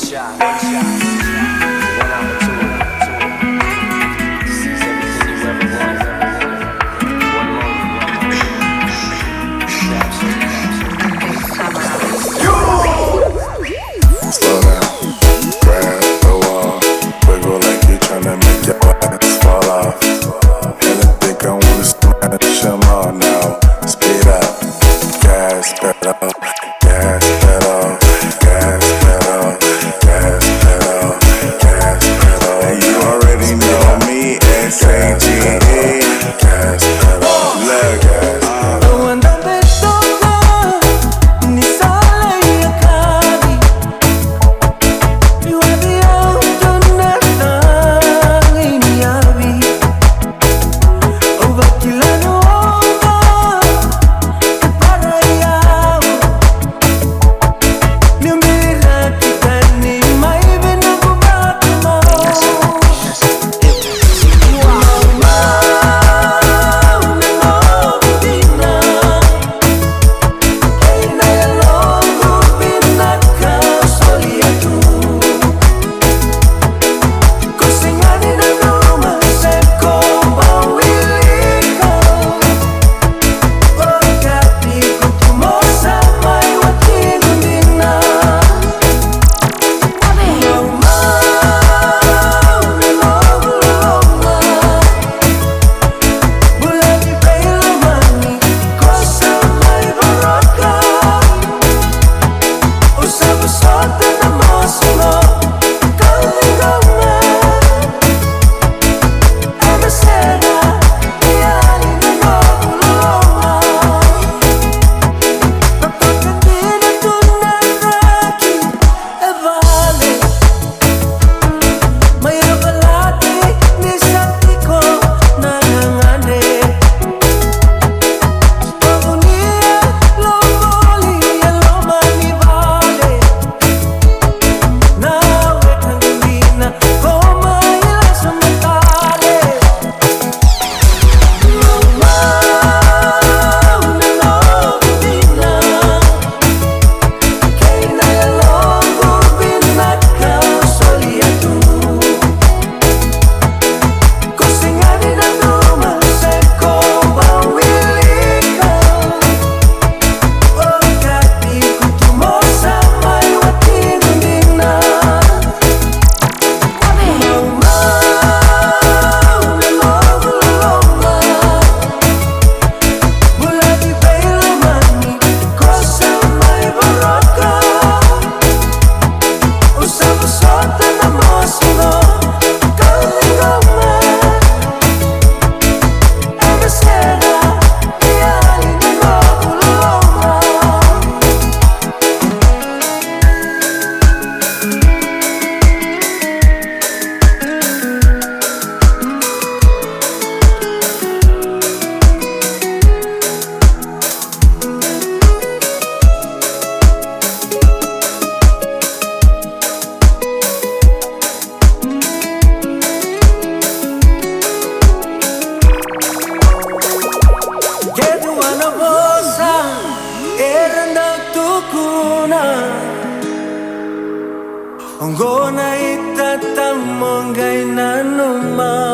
shot, one opportunity to seize everything you ever wanted. One moment, slow down, grab the wall, wiggle like you tryna make your ass fall off. And I think I wanna smash them all now. Speed up, gas pedal, gas pedal, gas pedal, gas pedal, gas pedal. And you already know me, S-A-G-E, gas pedal, look gas pedal. Ongona itatamongay na numa